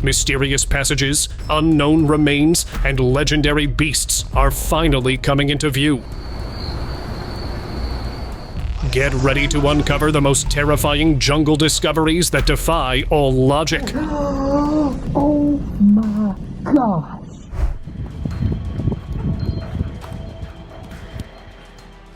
Mysterious passages, unknown remains, and legendary beasts are finally coming into view. Get ready to uncover the most terrifying jungle discoveries that defy all logic. Oh my gosh.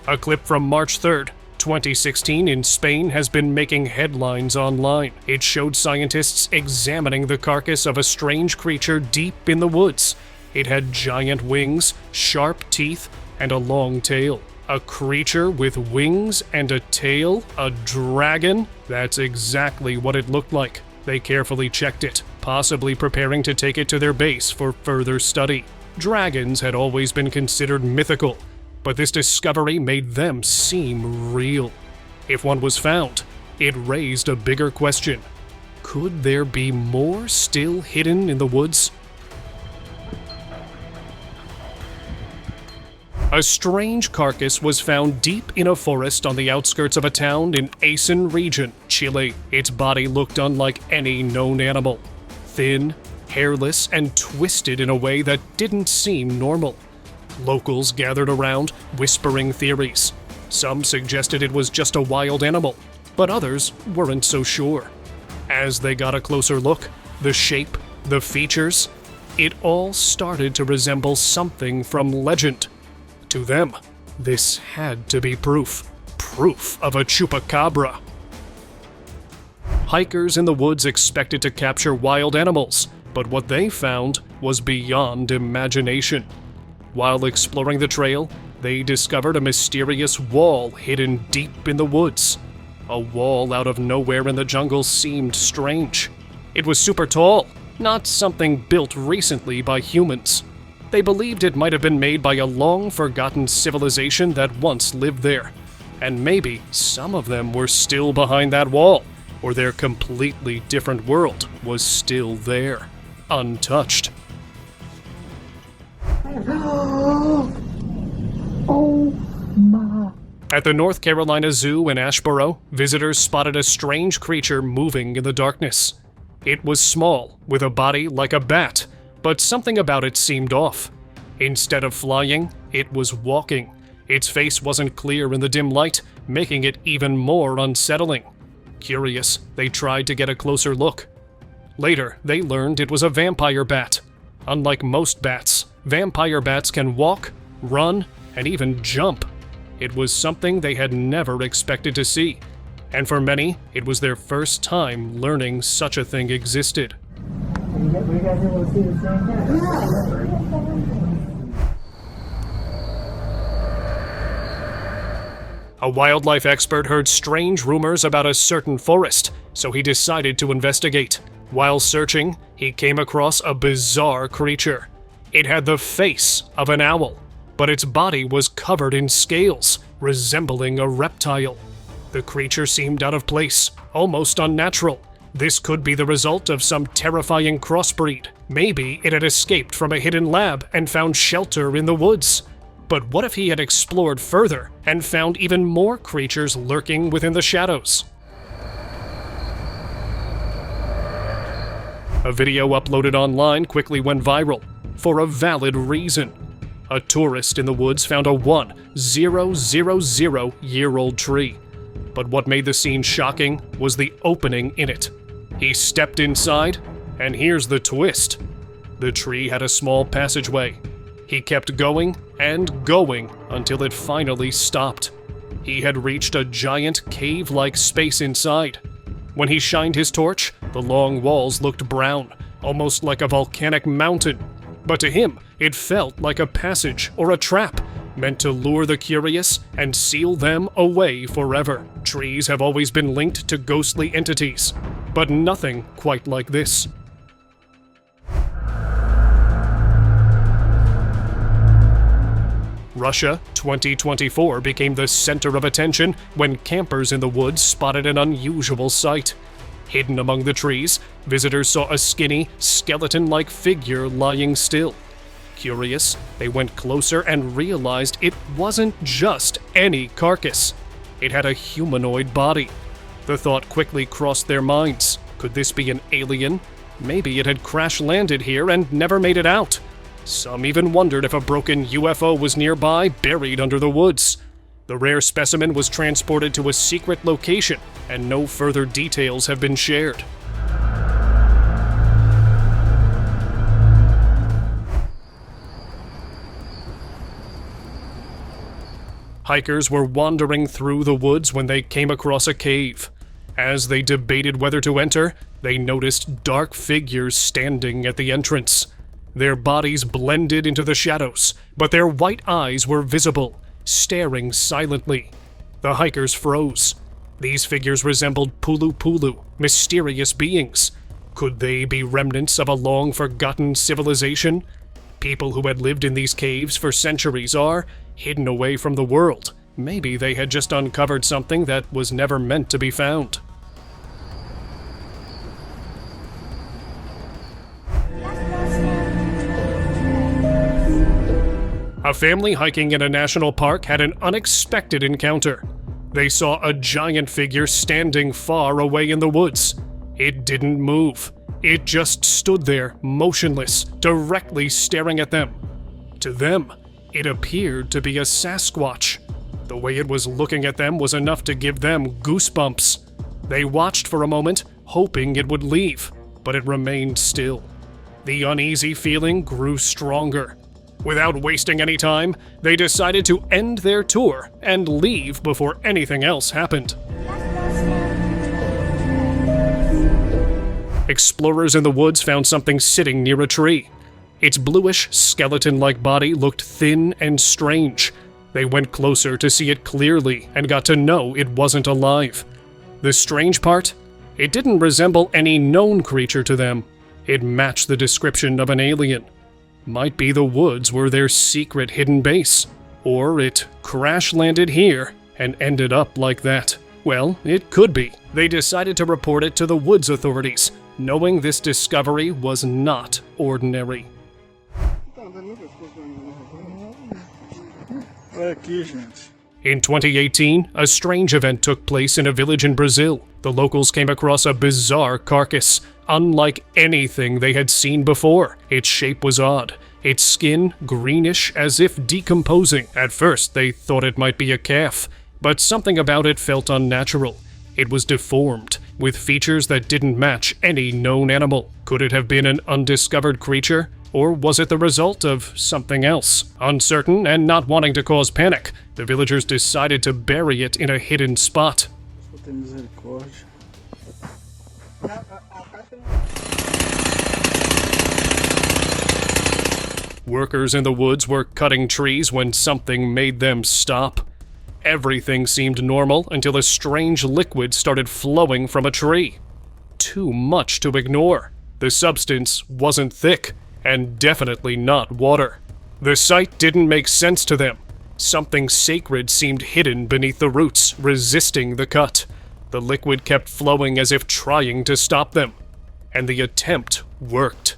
A clip from March 3rd, 2016 in Spain has been making headlines online. It showed scientists examining the carcass of a strange creature deep in the woods. It had giant wings, sharp teeth, and a long tail. A creature with wings and a tail? A dragon? That's exactly what it looked like. They carefully checked it, possibly preparing to take it to their base for further study. Dragons had always been considered mythical, but this discovery made them seem real. If one was found, it raised a bigger question. Could there be more still hidden in the woods? A strange carcass was found deep in a forest on the outskirts of a town in Aysén region, Chile. Its body looked unlike any known animal. Thin, hairless, and twisted in a way that didn't seem normal. Locals gathered around, whispering theories. Some suggested it was just a wild animal, but others weren't so sure. As they got a closer look, the shape, the features, it all started to resemble something from legend. To them, this had to be proof of a chupacabra. Hikers in the woods expected to capture wild animals, but what they found was beyond imagination. While exploring the trail, they discovered a mysterious wall hidden deep in the woods. A wall out of nowhere in the jungle seemed strange. It was super tall, not something built recently by humans. They believed it might have been made by a long-forgotten civilization that once lived there. And maybe some of them were still behind that wall, or their completely different world was still there, untouched. Oh my. At the North Carolina Zoo in Asheboro, visitors spotted a strange creature moving in the darkness. It was small, with a body like a bat, but something about it seemed off. Instead of flying, it was walking. Its face wasn't clear in the dim light, making it even more unsettling. Curious, they tried to get a closer look. Later, they learned it was a vampire bat. Unlike most bats, vampire bats can walk, run, and even jump. It was something they had never expected to see, and for many, it was their first time learning such a thing existed. Were you guys able to see the same? A wildlife expert heard strange rumors about a certain forest, so he decided to investigate. While searching, he came across a bizarre creature. It had the face of an owl, but its body was covered in scales, resembling a reptile. The creature seemed out of place, almost unnatural. This could be the result of some terrifying crossbreed. Maybe it had escaped from a hidden lab and found shelter in the woods. But what if he had explored further and found even more creatures lurking within the shadows? A video uploaded online quickly went viral, for a valid reason. A tourist in the woods found a 1,000-year-old tree. But what made the scene shocking was the opening in it. He stepped inside, and here's the twist. The tree had a small passageway. He kept going and going until it finally stopped. He had reached a giant cave-like space inside. When he shined his torch, the long walls looked brown, almost like a volcanic mountain. But to him, it felt like a passage or a trap, meant to lure the curious and seal them away forever. Trees have always been linked to ghostly entities, but nothing quite like this. Russia 2024 became the center of attention when campers in the woods spotted an unusual sight. Hidden among the trees, visitors saw a skinny, skeleton-like figure lying still. Curious, they went closer and realized it wasn't just any carcass. It had a humanoid body. The thought quickly crossed their minds. Could this be an alien? Maybe it had crash-landed here and never made it out. Some even wondered if a broken UFO was nearby, buried under the woods. The rare specimen was transported to a secret location, and no further details have been shared. Hikers were wandering through the woods when they came across a cave. As they debated whether to enter, they noticed dark figures standing at the entrance. Their bodies blended into the shadows, but their white eyes were visible, staring silently. The hikers froze. These figures resembled pulu-pulu, mysterious beings. Could they be remnants of a long-forgotten civilization? People who had lived in these caves for centuries are hidden away from the world. Maybe they had just uncovered something that was never meant to be found. A family hiking in a national park had an unexpected encounter. They saw a giant figure standing far away in the woods. It didn't move. It just stood there, motionless, directly staring at them. To them, it appeared to be a Sasquatch. The way it was looking at them was enough to give them goosebumps. They watched for a moment, hoping it would leave, but it remained still. The uneasy feeling grew stronger. Without wasting any time, they decided to end their tour and leave before anything else happened. Explorers in the woods found something sitting near a tree. Its bluish, skeleton-like body looked thin and strange. They went closer to see it clearly and got to know it wasn't alive. The strange part? It didn't resemble any known creature to them. It matched the description of an alien. Might be the woods were their secret hidden base. Or it crash-landed here and ended up like that. Well, it could be. They decided to report it to the woods authorities, knowing this discovery was not ordinary. In 2018, a strange event took place in a village in Brazil. The locals came across a bizarre carcass, unlike anything they had seen before. Its shape was odd. Its skin greenish as if decomposing. At first, they thought it might be a calf, but something about it felt unnatural. It was deformed, with features that didn't match any known animal. Could it have been an undiscovered creature? Or was it the result of something else? Uncertain and not wanting to cause panic, the villagers decided to bury it in a hidden spot. Workers in the woods were cutting trees when something made them stop. Everything seemed normal until a strange liquid started flowing from a tree. Too much to ignore. The substance wasn't thick, and definitely not water. The sight didn't make sense to them. Something sacred seemed hidden beneath the roots, resisting the cut. The liquid kept flowing as if trying to stop them. And the attempt worked.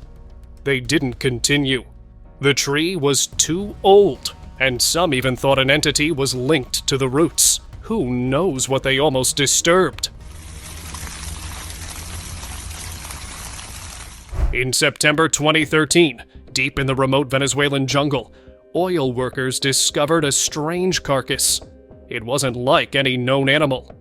They didn't continue. The tree was too old, and some even thought an entity was linked to the roots. Who knows what they almost disturbed? In September 2013, deep in the remote Venezuelan jungle, oil workers discovered a strange carcass. It wasn't like any known animal.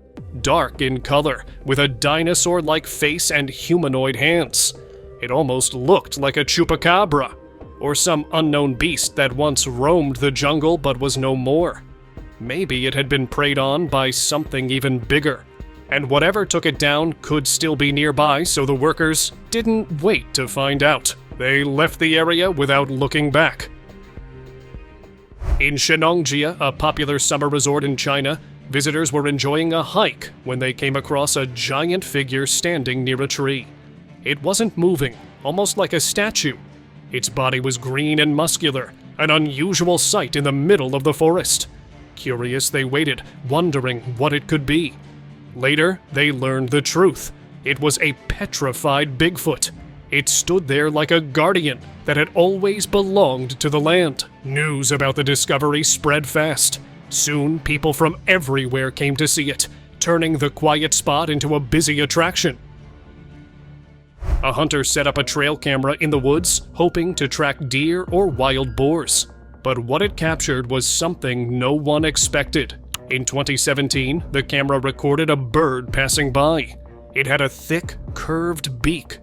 Dark in color, with a dinosaur-like face and humanoid hands. It almost looked like a chupacabra, or some unknown beast that once roamed the jungle but was no more. Maybe it had been preyed on by something even bigger. And whatever took it down could still be nearby, so the workers didn't wait to find out. They left the area without looking back. In Shenongjia, a popular summer resort in China, visitors were enjoying a hike when they came across a giant figure standing near a tree. It wasn't moving, almost like a statue. Its body was green and muscular, an unusual sight in the middle of the forest. Curious, they waited, wondering what it could be. Later, they learned the truth. It was a petrified Bigfoot. It stood there like a guardian that had always belonged to the land. News about the discovery spread fast. Soon, people from everywhere came to see it, turning the quiet spot into a busy attraction. A hunter set up a trail camera in the woods, hoping to track deer or wild boars. But what it captured was something no one expected. In 2017, the camera recorded a bird passing by. It had a thick, curved beak.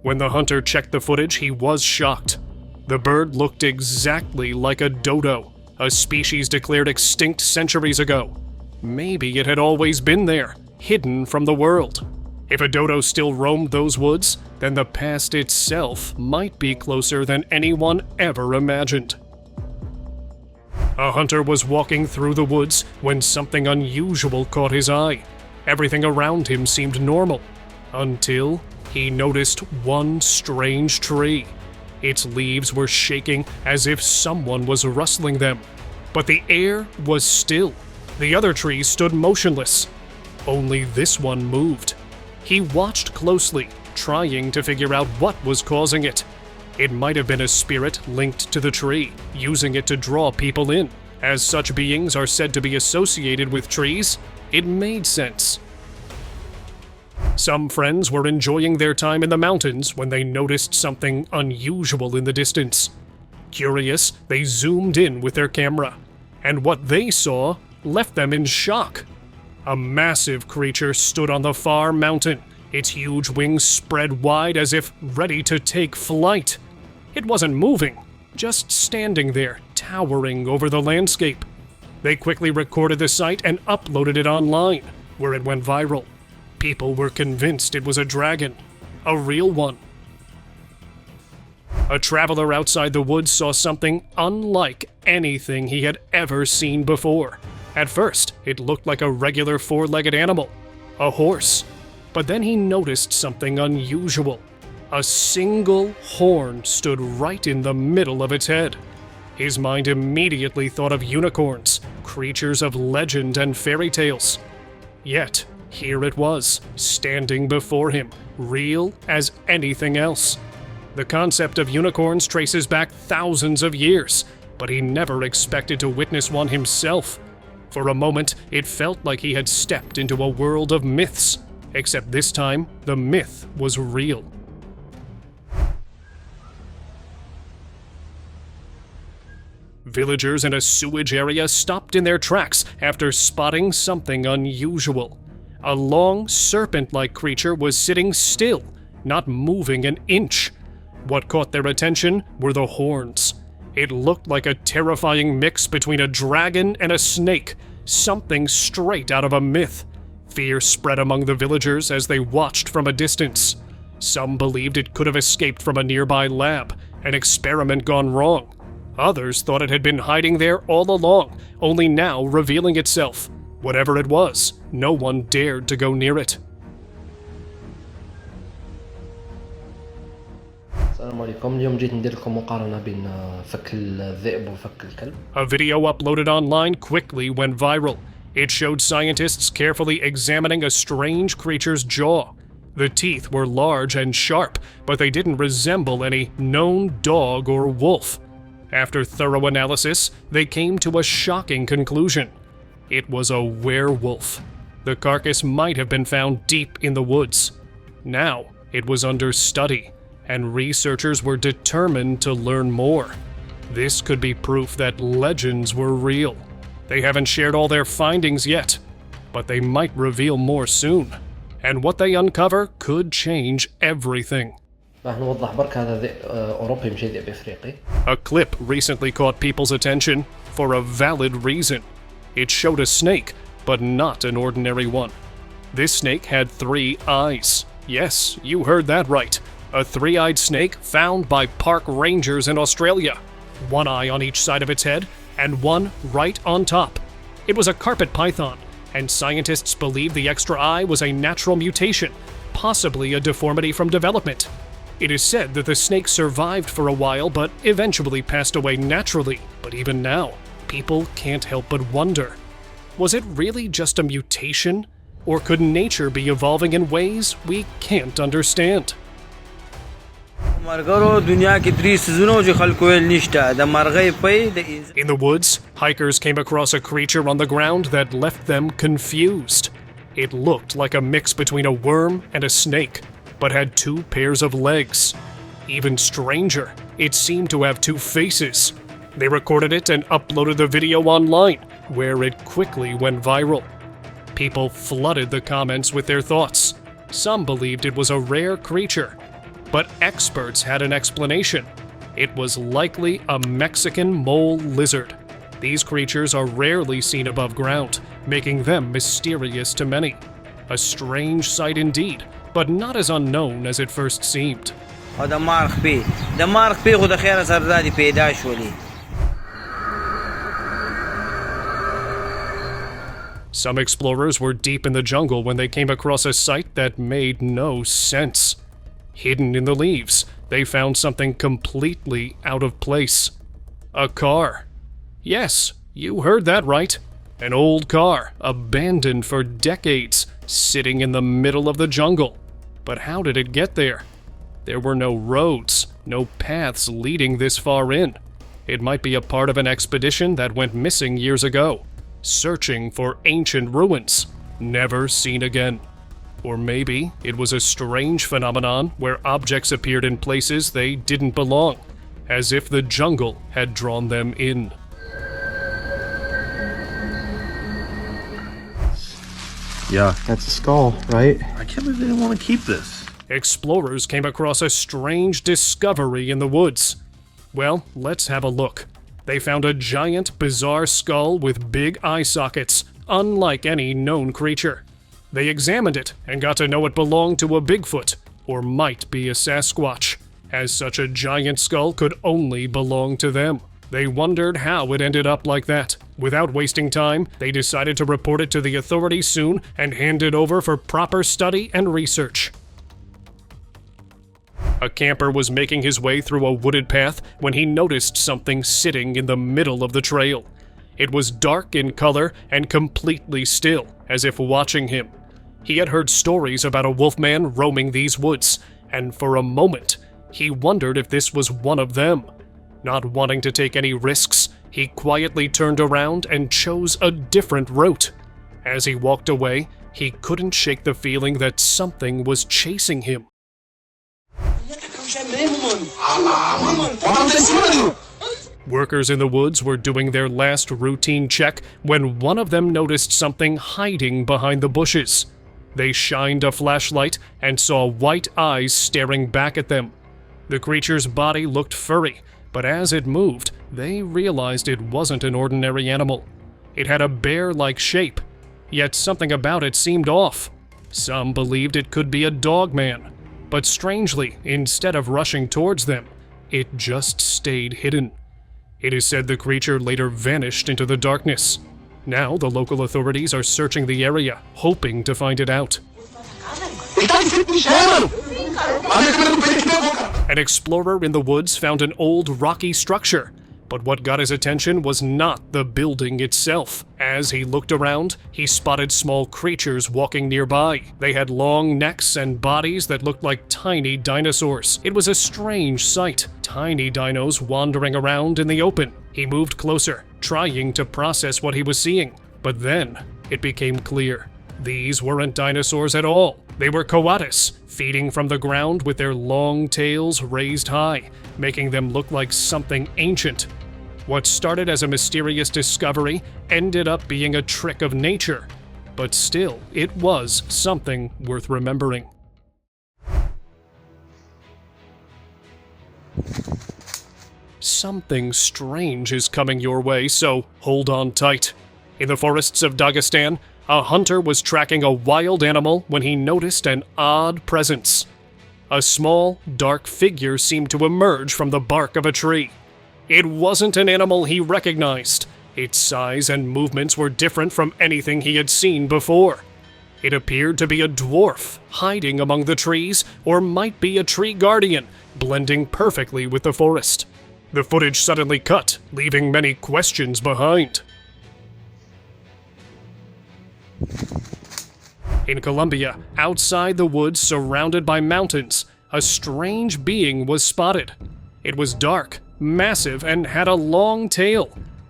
When the hunter checked the footage, he was shocked. The bird looked exactly like a dodo, a species declared extinct centuries ago. Maybe it had always been there, hidden from the world. If a dodo still roamed those woods, then the past itself might be closer than anyone ever imagined. A hunter was walking through the woods when something unusual caught his eye. Everything around him seemed normal, until he noticed one strange tree. Its leaves were shaking as if someone was rustling them. But the air was still. The other trees stood motionless. Only this one moved. He watched closely, trying to figure out what was causing it. It might have been a spirit linked to the tree, using it to draw people in. As such beings are said to be associated with trees, it made sense. Some friends were enjoying their time in the mountains when they noticed something unusual in the distance. Curious, they zoomed in with their camera, and what they saw left them in shock. A massive creature stood on the far mountain, its huge wings spread wide as if ready to take flight. It wasn't moving, just standing there, towering over the landscape. They quickly recorded the sight and uploaded it online, where it went viral. People were convinced it was a dragon, a real one. A traveler outside the woods saw something unlike anything he had ever seen before. At first, it looked like a regular four-legged animal, a horse. But then he noticed something unusual. A single horn stood right in the middle of its head. His mind immediately thought of unicorns, creatures of legend and fairy tales. Yet, here it was, standing before him, real as anything else. The concept of unicorns traces back thousands of years, but he never expected to witness one himself. For a moment, it felt like he had stepped into a world of myths, except this time, the myth was real. Villagers in a sewage area stopped in their tracks after spotting something unusual. A long, serpent-like creature was sitting still, not moving an inch. What caught their attention were the horns. It looked like a terrifying mix between a dragon and a snake, something straight out of a myth. Fear spread among the villagers as they watched from a distance. Some believed it could have escaped from a nearby lab, an experiment gone wrong. Others thought it had been hiding there all along, only now revealing itself. Whatever it was, no one dared to go near it. السلام عليكم. اليوم جيت ندير لكم مقارنة بين فك الذئب وفك الكلب. A video uploaded online quickly went viral. It showed scientists carefully examining a strange creature's jaw. The teeth were large and sharp, but they didn't resemble any known dog or wolf. After thorough analysis, they came to a shocking conclusion. It was a werewolf. The carcass might have been found deep in the woods. Now, it was under study, and researchers were determined to learn more. This could be proof that legends were real. They haven't shared all their findings yet, but they might reveal more soon. And what they uncover could change everything. راح نوضح برك هذا ذئب أوروبي مش ذئب إفريقي. A clip recently caught people's attention for a valid reason. It showed a snake, but not an ordinary one. This snake had 3 eyes. Yes, you heard that right. A 3-eyed snake found by park rangers in Australia. 1 eye on each side of its head, and 1 right on top. It was a carpet python, and scientists believe the extra eye was a natural mutation, possibly a deformity from development. It is said that the snake survived for a while but eventually passed away naturally, but even now, people can't help but wonder. Was it really just a mutation? Or could nature be evolving in ways we can't understand? In the woods, hikers came across a creature on the ground that left them confused. It looked like a mix between a worm and a snake. but had 2 pairs of legs. Even stranger, it seemed to have 2 faces. They recorded it and uploaded the video online, where it quickly went viral. People flooded the comments with their thoughts. Some believed it was a rare creature, but experts had an explanation. It was likely a Mexican mole lizard. These creatures are rarely seen above ground, making them mysterious to many. A strange sight indeed, but not as unknown as it first seemed. Some explorers were deep in the jungle when they came across a sight that made no sense. Hidden in the leaves, they found something completely out of place. A car. Yes, you heard that right. An old car, abandoned for decades, sitting in the middle of the jungle. But how did it get there? There were no roads, no paths leading this far in. It might be a part of an expedition that went missing years ago, searching for ancient ruins, never seen again. Or maybe it was a strange phenomenon where objects appeared in places they didn't belong, as if the jungle had drawn them in. Yeah. That's a skull, right? I can't believe they didn't want to keep this. Explorers came across a strange discovery in the woods. Well, let's have a look. They found a giant, bizarre skull with big eye sockets, unlike any known creature. They examined it and got to know it belonged to a Bigfoot, or might be a Sasquatch, as such a giant skull could only belong to them. They wondered how it ended up like that. Without wasting time, they decided to report it to the authorities soon and hand it over for proper study and research. A camper was making his way through a wooded path when he noticed something sitting in the middle of the trail. It was dark in color and completely still, as if watching him. He had heard stories about a wolfman roaming these woods, and for a moment, he wondered if this was one of them. Not wanting to take any risks, he quietly turned around and chose a different route. As he walked away, he couldn't shake the feeling that something was chasing him. Workers in the woods were doing their last routine check when one of them noticed something hiding behind the bushes. They shined a flashlight and saw white eyes staring back at them. The creature's body looked furry, but as it moved, they realized it wasn't an ordinary animal. It had a bear-like shape, yet something about it seemed off. Some believed it could be a dogman, but strangely, instead of rushing towards them, it just stayed hidden. It is said the creature later vanished into the darkness. Now the local authorities are searching the area, hoping to find it out. An explorer in the woods found an old rocky structure, but what got his attention was not the building itself. As he looked around, he spotted small creatures walking nearby. They had long necks and bodies that looked like tiny dinosaurs. It was a strange sight, tiny dinos wandering around in the open. He moved closer, trying to process what he was seeing, but then it became clear. These weren't dinosaurs at all. They were coatis, feeding from the ground with their long tails raised high, making them look like something ancient. What started as a mysterious discovery ended up being a trick of nature, but still, it was something worth remembering. Something strange is coming your way, so hold on tight. In the forests of Dagestan, a hunter was tracking a wild animal when he noticed an odd presence. A small, dark figure seemed to emerge from the bark of a tree. It wasn't an animal he recognized. Its size and movements were different from anything he had seen before. It appeared to be a dwarf, hiding among the trees, or might be a tree guardian, blending perfectly with the forest. The footage suddenly cut, leaving many questions behind. In Colombia, outside the woods surrounded by mountains, a strange being was spotted. It was dark, massive, and had a long tail.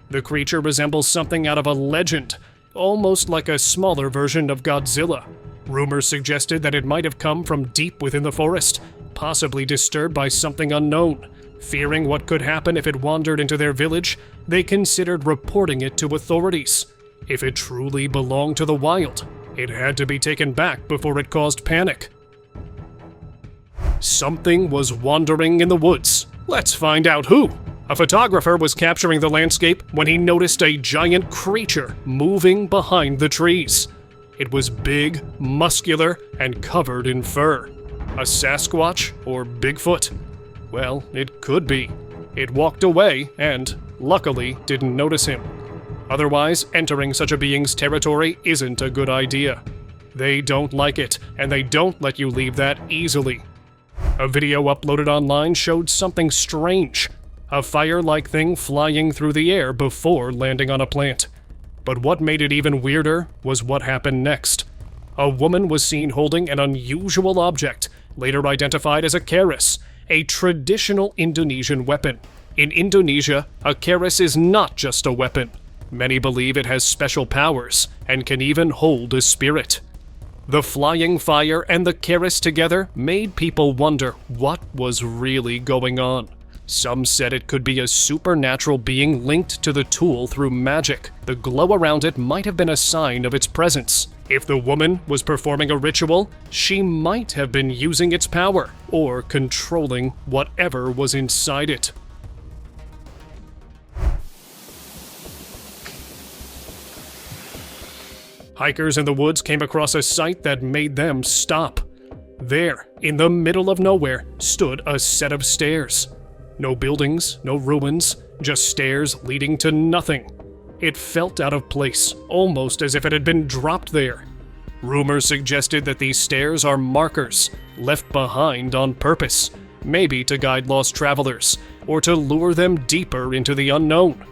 The creature resembles something out of a legend, almost like a smaller version of Godzilla. Rumors suggested that it might have come from deep within the forest, possibly disturbed by something unknown. Fearing what could happen if it wandered into their village, they considered reporting it to authorities. If it truly belonged to the wild, it had to be taken back before it caused panic. Something was wandering in the woods. Let's find out who. A photographer was capturing the landscape when he noticed a giant creature moving behind the trees. It was big, muscular, and covered in fur. A Sasquatch or Bigfoot? Well, it could be. It walked away and, luckily, didn't notice him. Otherwise, entering such a being's territory isn't a good idea. They don't like it, and they don't let you leave that easily. A video uploaded online showed something strange. A fire-like thing flying through the air before landing on a plant. But what made it even weirder was what happened next. A woman was seen holding an unusual object, later identified as a carcass, a traditional Indonesian weapon. In Indonesia, a carcass is not just a weapon. Many believe it has special powers and can even hold a spirit. The flying fire and the carcass together made people wonder what was really going on. Some said it could be a supernatural being linked to the tool through magic. The glow around it might have been a sign of its presence. If the woman was performing a ritual, she might have been using its power or controlling whatever was inside it. Hikers in the woods came across a sight that made them stop. There, in the middle of nowhere, stood a set of stairs. No buildings, no ruins, just stairs leading to nothing. It felt out of place, almost as if it had been dropped there. Rumors suggested that these stairs are markers, left behind on purpose, maybe to guide lost travelers, or to lure them deeper into the unknown.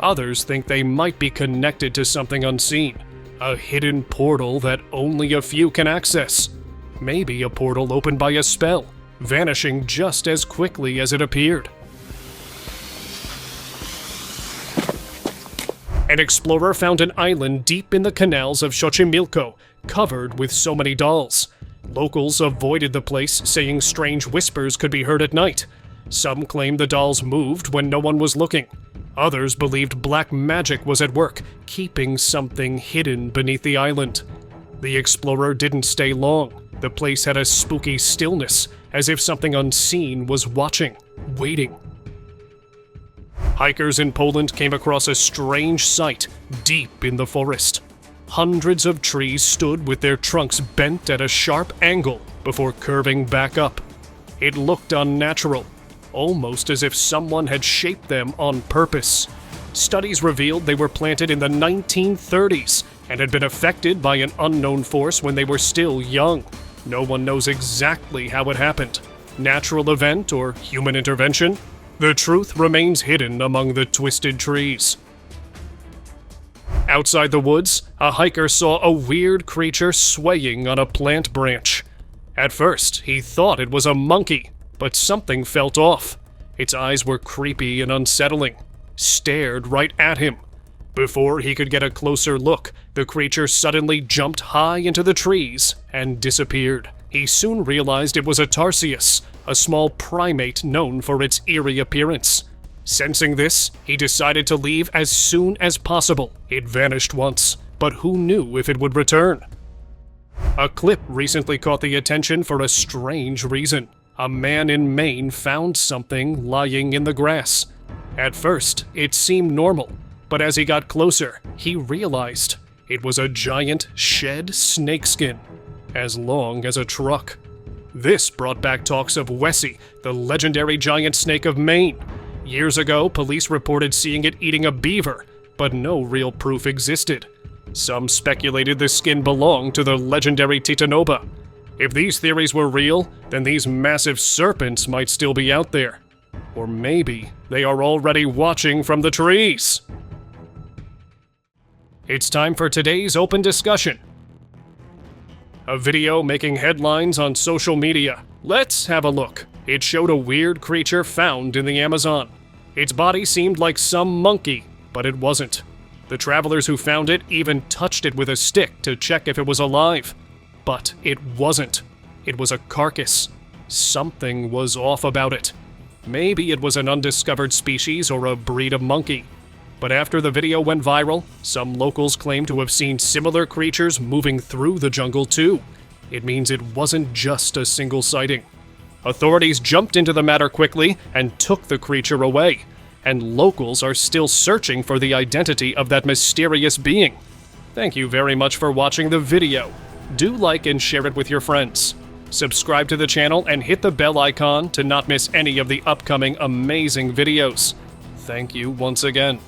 Others think they might be connected to something unseen, a hidden portal that only a few can access. Maybe a portal opened by a spell, vanishing just as quickly as it appeared. An explorer found an island deep in the canals of Xochimilco, covered with so many dolls. Locals avoided the place, saying strange whispers could be heard at night. Some claimed the dolls moved when no one was looking. Others believed black magic was at work, keeping something hidden beneath the island. The explorer didn't stay long. The place had a spooky stillness, as if something unseen was watching, waiting. Hikers in Poland came across a strange sight deep in the forest. Hundreds of trees stood with their trunks bent at a sharp angle before curving back up. It looked unnatural, almost as if someone had shaped them on purpose. Studies revealed they were planted in the 1930s and had been affected by an unknown force when they were still young. No one knows exactly how it happened. Natural event or human intervention? The truth remains hidden among the twisted trees. Outside the woods, a hiker saw a weird creature swaying on a plant branch. At first, he thought it was a monkey, but something felt off. Its eyes were creepy and unsettling, stared right at him. Before he could get a closer look, the creature suddenly jumped high into the trees and disappeared. He soon realized it was a tarsier, a small primate known for its eerie appearance. Sensing this, he decided to leave as soon as possible. It vanished once, but who knew if it would return? A clip recently caught the attention for a strange reason. A man in Maine found something lying in the grass. At first, it seemed normal, but as he got closer, he realized it was a giant shed snakeskin, as long as a truck. This brought back talks of Wessie, the legendary giant snake of Maine. Years ago, police reported seeing it eating a beaver, but no real proof existed. Some speculated the skin belonged to the legendary Titanoba. If these theories were real, then these massive serpents might still be out there. Or maybe they are already watching from the trees. It's time for today's open discussion. A video making headlines on social media. Let's have a look. It showed a weird creature found in the Amazon. Its body seemed like some monkey, but it wasn't. The travelers who found it even touched it with a stick to check if it was alive. But it wasn't. It was a carcass. Something was off about it. Maybe it was an undiscovered species or a breed of monkey. But after the video went viral, some locals claim to have seen similar creatures moving through the jungle too. It means it wasn't just a single sighting. Authorities jumped into the matter quickly and took the creature away, and locals are still searching for the identity of that mysterious being. Thank you very much for watching the video. Do like and share it with your friends. Subscribe to the channel and hit the bell icon to not miss any of the upcoming amazing videos. Thank you once again.